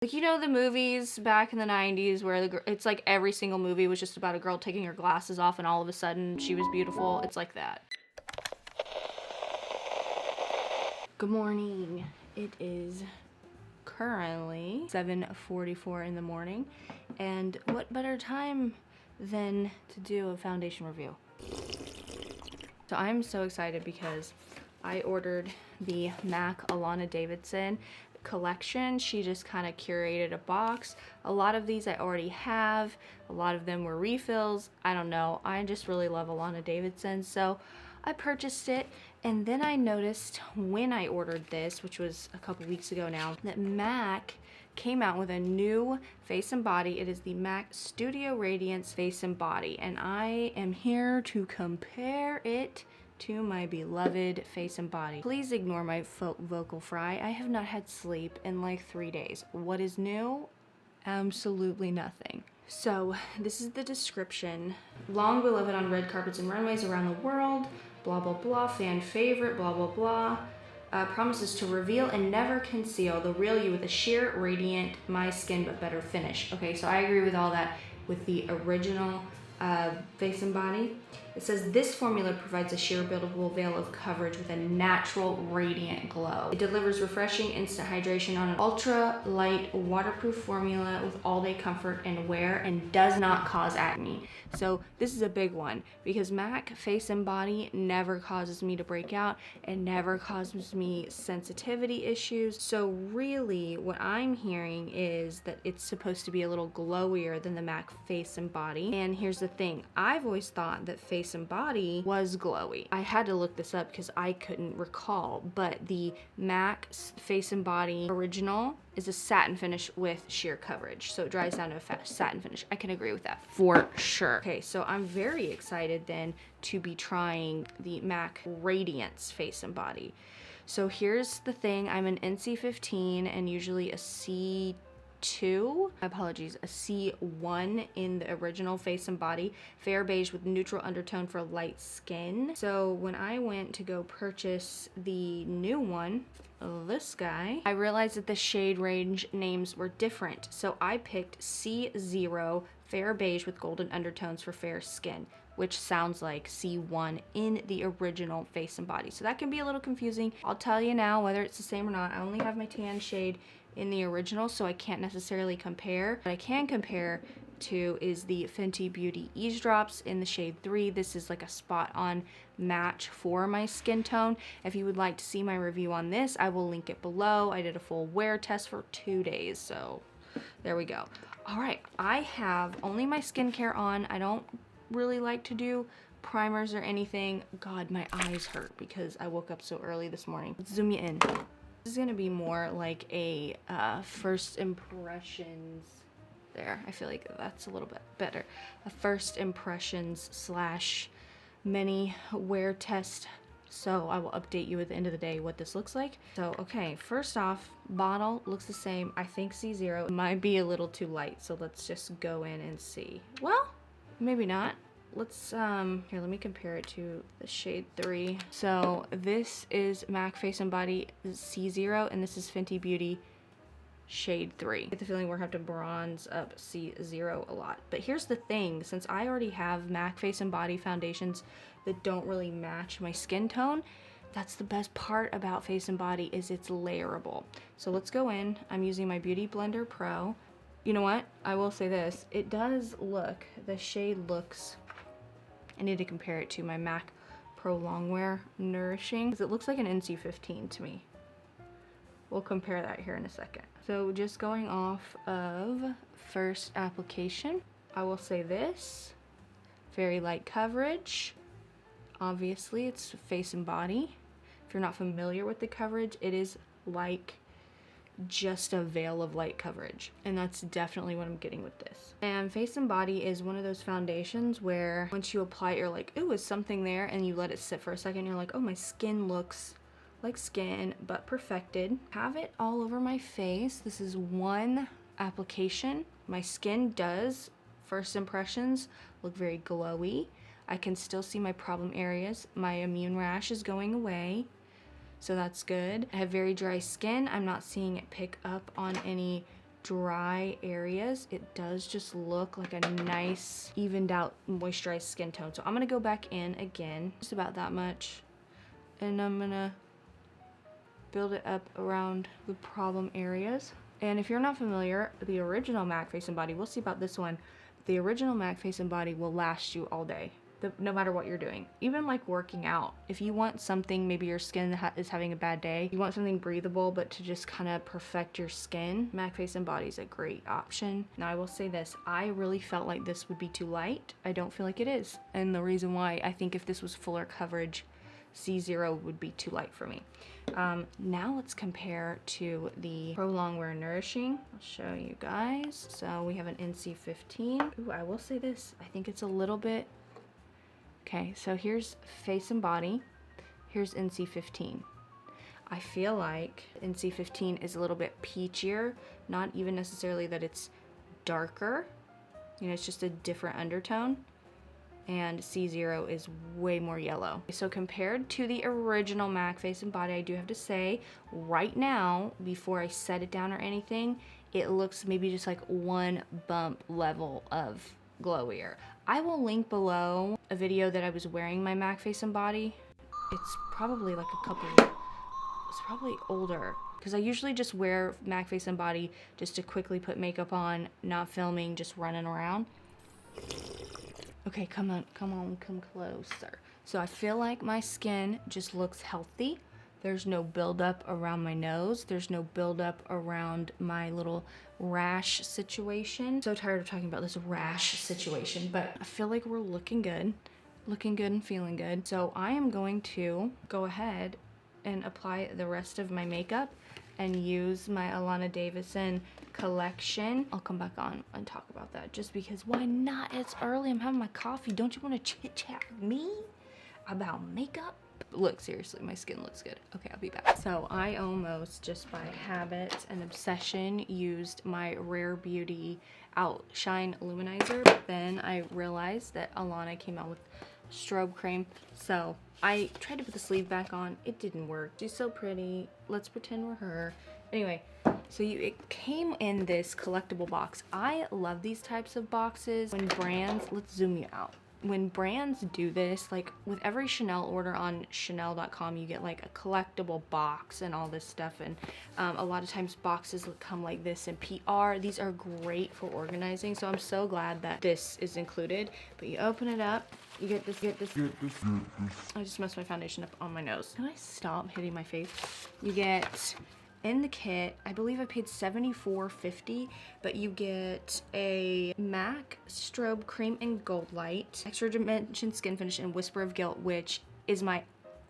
Like, you know the movies back in the 90s where it's like every single movie was just about a girl taking her glasses off and all of a sudden she was beautiful? It's like that. Good morning. It is currently 7:44 in the morning, and what better time than to do a foundation review? So I'm so excited because I ordered the MAC Alana Davidson collection. She just kind of curated a box. A lot of these I already have. A lot of them were refills. I don't know. I just really love Alana Davidson, so I purchased it. And then I noticed when I ordered this, which was a couple weeks ago now, that MAC came out with a new face and body. It is the MAC Studio Radiance face and body, and I am here to compare it to my beloved face and body. Please ignore my vocal fry. I have not had sleep in like 3 days. What is new? Absolutely nothing. So this is the description. Long beloved on red carpets and runways around the world, blah blah blah, fan favorite, blah blah blah. Promises to reveal and never conceal the real you with a sheer, radiant, my skin but better finish. Okay, so I agree with all that with the original face and body. It says this formula provides a sheer buildable veil of coverage with a natural radiant glow. It delivers refreshing instant hydration on an ultra light waterproof formula with all day comfort and wear, and does not cause acne. So this is a big one because MAC face and body never causes me to break out and never causes me sensitivity issues. So really what I'm hearing is that it's supposed to be a little glowier than the MAC face and body. And here's the thing, I've always thought that face and body was glowy. I had to look this up because I couldn't recall, but the MAC face and body original is a satin finish with sheer coverage, so it dries down to a satin finish. I can agree with that for sure. Okay, so I'm very excited then to be trying the MAC Radiance face and body. So here's the thing, I'm an NC15 and usually a C2, apologies, a C1 in the original face and body, fair beige with neutral undertone for light skin. So when I went to go purchase the new one, this guy, I realized that the shade range names were different. So I picked C0 fair beige with golden undertones for fair skin, which sounds like C1 in the original face and body. So that can be a little confusing. I'll tell you now whether it's the same or not. I only have my tan shade in the original, so I can't necessarily compare. What I can compare to is the Fenty Beauty Eaze Drops in the shade 3. This is like a spot on match for my skin tone. If you would like to see my review on this, I will link it below. I did a full wear test for 2 days, so there we go. All right, I have only my skincare on. I don't really like to do primers or anything. God, my eyes hurt because I woke up so early this morning. Let's zoom you in. This is gonna be more like a first impressions. There, I feel like that's a little bit better. A first impressions slash mini wear test. So I will update you at the end of the day what this looks like. So, okay, first off, bottle looks the same. I think C0 might be a little too light, so let's just go in and see. Well, maybe not. Let's, here, let me compare it to the shade 3. So this is MAC Face and Body C0, and this is Fenty Beauty shade 3. I get the feeling we're gonna have to bronze up C0 a lot. But here's the thing, since I already have MAC Face and Body foundations that don't really match my skin tone, that's the best part about Face and Body is it's layerable. So let's go in. I'm using my Beauty Blender Pro. You know what? I will say this. It does look, the shade looks, I need to compare it to my MAC Pro Longwear Nourishing, because it looks like an NC15 to me. We'll compare that here in a second. So just going off of first application, I will say this, very light coverage. Obviously it's face and body. If you're not familiar with the coverage, it is like just a veil of light coverage, and that's definitely what I'm getting with this. And face and body is one of those foundations where once you apply it, you're like, ooh, is something there, and you let it sit for a second, you're like, oh, my skin looks like skin but perfected. Have it all over my face. This is one application. My skin does, first impressions, look very glowy. I can still see my problem areas. My immune rash is going away, so that's good. I have very dry skin. I'm not seeing it pick up on any dry areas, it does just look like a nice, evened out, moisturized skin tone. So I'm gonna go back in again, just about that much. And I'm gonna build it up around the problem areas. And if you're not familiar, the original MAC Face and Body, we'll see about this one. The original MAC Face and Body will last you all day, no matter what you're doing. Even like working out. If you want something, maybe your skin is having a bad day, you want something breathable, but to just kind of perfect your skin, MAC Face and Body is a great option. Now I will say this, I really felt like this would be too light. I don't feel like it is. And the reason why, I think if this was fuller coverage, C0 would be too light for me. Now let's compare to the Pro Longwear Nourishing. I'll show you guys. So we have an NC15. Ooh, I will say this, I think it's a little bit, okay, so here's Face and Body, here's NC15. I feel like NC15 is a little bit peachier, not even necessarily that it's darker, you know, it's just a different undertone. And C0 is way more yellow. So compared to the original MAC Face and Body, I do have to say, right now, before I set it down or anything, it looks maybe just like one bump level of glowier. I will link below a video that I was wearing my MAC Face and Body. It's probably like it's probably older, because I usually just wear MAC Face and Body just to quickly put makeup on, not filming, just running around. Okay, come closer. So I feel like my skin just looks healthy. There's no buildup around my nose. There's no buildup around my little rash situation. So tired of talking about this rash situation, but I feel like we're looking good and feeling good. So I am going to go ahead and apply the rest of my makeup and use my Alana Davison collection. I'll come back on and talk about that just because why not? It's early, I'm having my coffee. Don't you want to chit chat with me about makeup? Look, seriously, my skin looks good. Okay, I'll be back. So I almost just by habit and obsession used my Rare Beauty Outshine Luminizer, but then I realized that Alana came out with strobe cream, so I tried to put the sleeve back on. It didn't work. She's so pretty. Let's pretend we're her. Anyway, so it came in this collectible box. I love these types of boxes when brands, let's zoom you out. When brands do this, like with every Chanel order on Chanel.com, you get like a collectible box and all this stuff. And a lot of times boxes come like this in PR. These are great for organizing. So I'm so glad that this is included. But you open it up, you get this. I just messed my foundation up on my nose. Can I stop hitting my face? You get in the kit, I believe I paid $74.50, but you get a MAC Strobe Cream and Gold Light, Extra Dimension Skin Finish, and Whisper of Guilt, which is my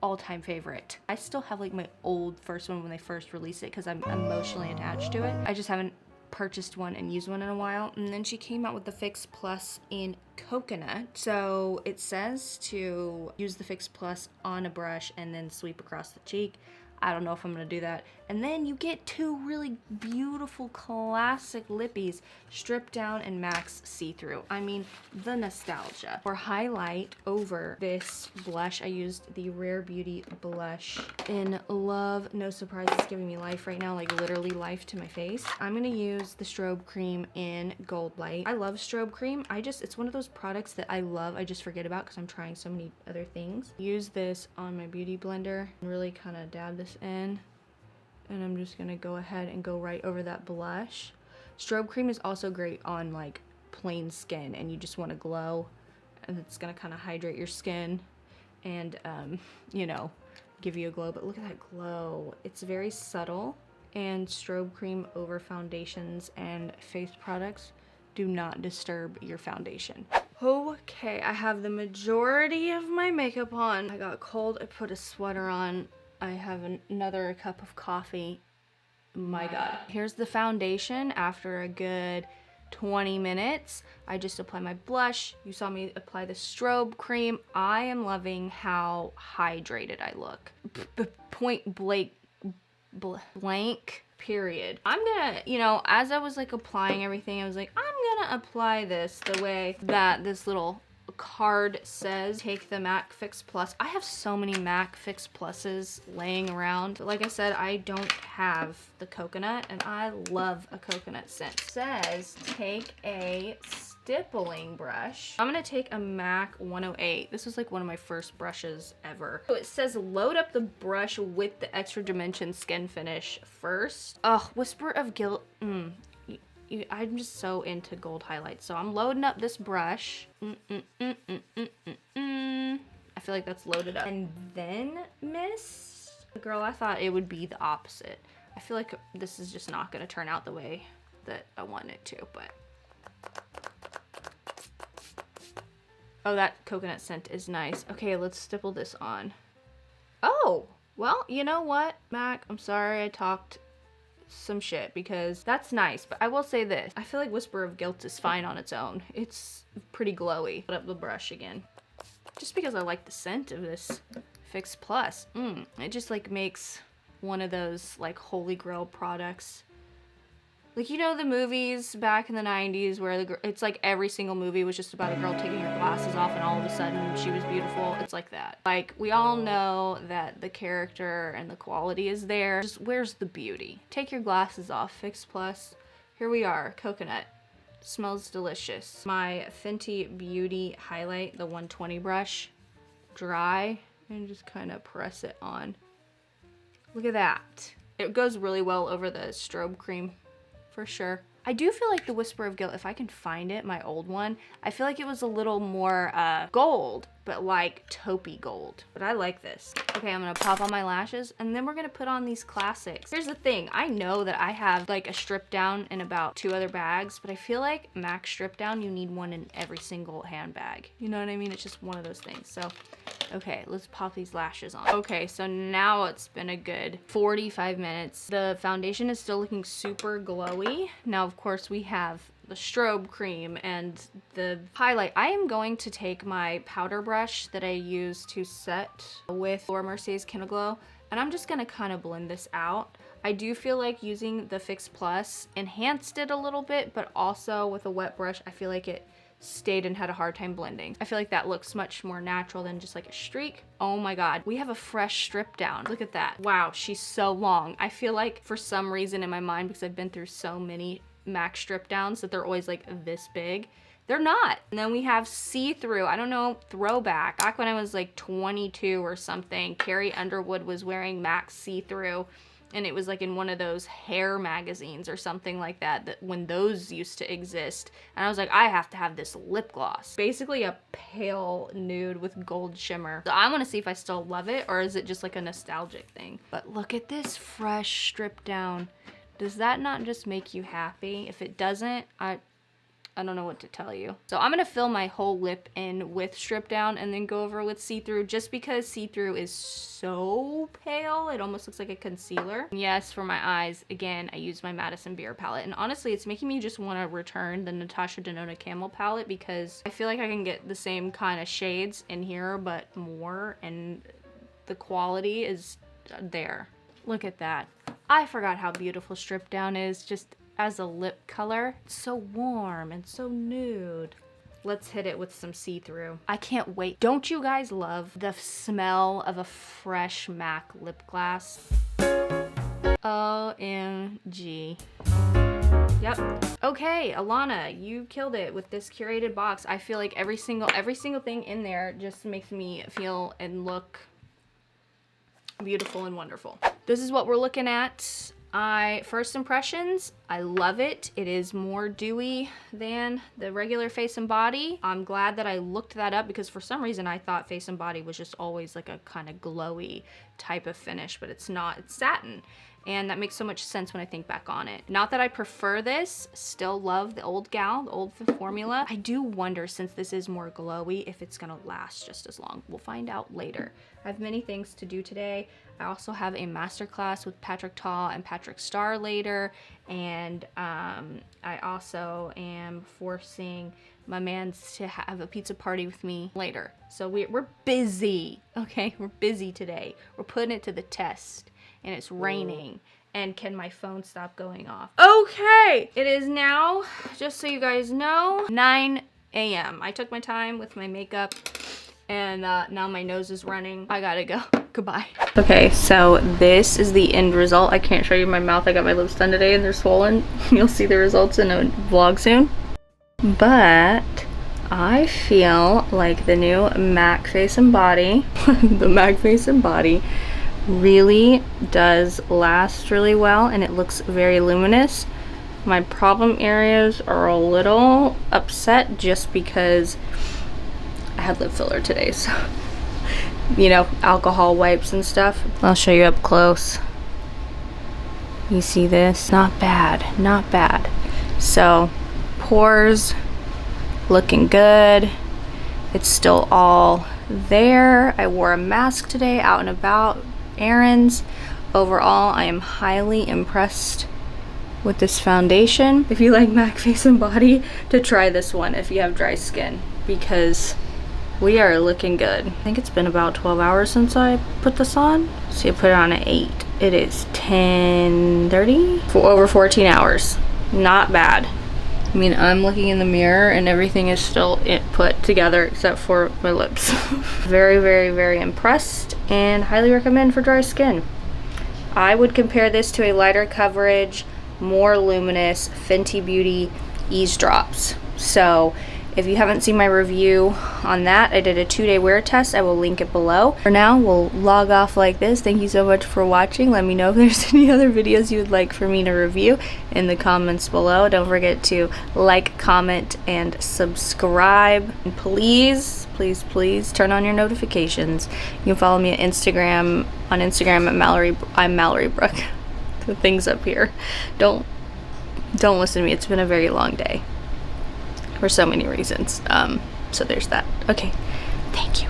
all-time favorite. I still have like my old first one when they first released it because I'm emotionally attached to it. I just haven't purchased one and used one in a while. And then she came out with the Fix Plus in Coconut. So it says to use the Fix Plus on a brush and then sweep across the cheek. I don't know if I'm gonna do that. And then you get two really beautiful classic lippies, stripped down and max see-through. I mean, the nostalgia. For highlight over this blush, I used the Rare Beauty blush in Love. No surprise, it's giving me life right now, like literally life to my face. I'm gonna use the Strobe Cream in Gold Light. I love Strobe Cream. It's one of those products that I love, I just forget about because I'm trying so many other things. Use this on my beauty blender and really kind of dab this in. And I'm just gonna go ahead and go right over that blush. Strobe Cream is also great on like plain skin and you just want to glow, and it's gonna kind of hydrate your skin and you know, give you a glow. But look at that glow, it's very subtle. And Strobe Cream over foundations and face products do not disturb your foundation. Okay, I have the majority of my makeup on. I got cold, I put a sweater on. I have another cup of coffee. My God. Here's the foundation after a good 20 minutes. I just apply my blush. You saw me apply the Strobe Cream. I am loving how hydrated I look. Point blank, period. I'm gonna, you know, as I was like applying everything, I was like, I'm gonna apply this the way that this little card says take the MAC Fix Plus. I have so many MAC Fix Pluses laying around. But like I said, I don't have the coconut, and I love a coconut scent. It says take a stippling brush. I'm gonna take a MAC 108. This was like one of my first brushes ever. So it says load up the brush with the extra dimension skin finish first. Ugh, Whisper of Guilt. I'm just so into gold highlights. So I'm loading up this brush. I feel like that's loaded up. And then mist. Girl, I thought it would be the opposite. I feel like this is just not gonna turn out the way that I want it to, but. Oh, that coconut scent is nice. Okay, let's stipple this on. Oh, well, you know what, MAC? I'm sorry I talked some shit because that's nice, but I will say this. I feel like Whisper of Guilt is fine on its own. It's pretty glowy. Put up the brush again. Just because I like the scent of this Fix Plus. It just like makes one of those like holy grail products. Like, you know the movies back in the 90s where it's like every single movie was just about a girl taking her glasses off and all of a sudden she was beautiful. It's like that. Like, we all know that the character and the quality is there. Just where's the beauty? Take your glasses off, Fix Plus. Here we are, coconut. Smells delicious. My Fenty Beauty highlight, the 120 brush. Dry, and just kind of press it on. Look at that. It goes really well over the strobe cream. For sure. I do feel like the Whisper of Guilt, if I can find it, my old one, I feel like it was a little more gold, but like taupey gold. But I like this. Okay, I'm gonna pop on my lashes, and then we're gonna put on these classics. Here's the thing, I know that I have like a strip down in about 2 other bags, but I feel like MAC strip down, you need one in every single handbag. You know what I mean? It's just one of those things. So, okay, let's pop these lashes on. Okay, so now it's been a good 45 minutes. The foundation is still looking super glowy. Now, of course, we have the strobe cream and the highlight. I am going to take my powder brush that I use to set with Laura Mercier's Kindle Glow, and I'm just gonna kind of blend this out. I do feel like using the Fix Plus enhanced it a little bit, but also with a wet brush, I feel like it stayed and had a hard time blending. I feel like that looks much more natural than just like a streak. Oh my God, we have a fresh strip down. Look at that. Wow, she's so long. I feel like for some reason in my mind, because I've been through so many MAC strip downs, that they're always like this big. They're not. And then we have see-through, I don't know, throwback. Back when I was like 22 or something, Carrie Underwood was wearing MAC see-through, and it was like in one of those hair magazines or something like that, when those used to exist. And I was like, I have to have this lip gloss. Basically a pale nude with gold shimmer. So I want to see if I still love it, or is it just like a nostalgic thing. But look at this fresh strip down. Does that not just make you happy? If it doesn't, I don't know what to tell you. So I'm gonna fill my whole lip in with strip down and then go over with see-through, just because see-through is so pale. It almost looks like a concealer. Yes, for my eyes, again, I use my Madison Beer palette. And honestly, it's making me just wanna return the Natasha Denona Camel palette, because I feel like I can get the same kind of shades in here, but more, and the quality is there. Look at that. I forgot how beautiful strip down is just as a lip color. It's so warm and so nude. Let's hit it with some see-through. I can't wait. Don't you guys love the smell of a fresh MAC lip gloss? OMG. Yep. Okay, Alana, you killed it with this curated box. I feel like every single thing in there just makes me feel and look beautiful and wonderful. This is what we're looking at. First impressions, I love it. It is more dewy than the regular Face and Body. I'm glad that I looked that up, because for some reason I thought Face and Body was just always like a kind of glowy type of finish, but it's not. It's satin. And that makes so much sense when I think back on it. Not that I prefer this, still love the old gal, the old formula. I do wonder, since this is more glowy, if it's gonna last just as long. We'll find out later. I have many things to do today. I also have a masterclass with Patrick Taw and Patrick Starr later, and I also am forcing my mans to have a pizza party with me later. So we're busy, okay? We're busy today. We're putting it to the test, and it's raining. And can my phone stop going off? Okay, it is now, just so you guys know, 9 a.m. I took my time with my makeup, and now my nose is running. I gotta go. Goodbye. Okay, so this is the end result. I can't show you my mouth. I got my lips done today and they're swollen. You'll see the results in a vlog soon. But I feel like the new MAC Face and Body, the MAC Face and Body really does last really well, and it looks very luminous. My problem areas are a little upset just because I had lip filler today, so you know, alcohol wipes and stuff. I'll show you up close. You see this? Not bad, not bad. So pores looking good. It's still all there. I wore a mask today out and about, errands. Overall, I am highly impressed with this foundation. If you like MAC Face and Body, to try this one if you have dry skin, because we are looking good. I think it's been about 12 hours since I put this on. So you put it on at 8. It is 10:30 for over 14 hours. Not bad. I mean, I'm looking in the mirror and everything is still put together except for my lips. Very, very, very impressed and highly recommend for dry skin. I would compare this to a lighter coverage, more luminous Fenty Beauty Eaze Drops. So if you haven't seen my review on that, I did a 2-day wear test. I will link it below. For now, we'll log off like this. Thank you so much for watching. Let me know if there's any other videos you would like for me to review in the comments below. Don't forget to like, comment, and subscribe. And please, please, please turn on your notifications. You can follow me on Instagram at Mallory. I'm Mallory Brooke. The things up here. Don't listen to me. It's been a very long day for so many reasons. So there's that. Okay, thank you.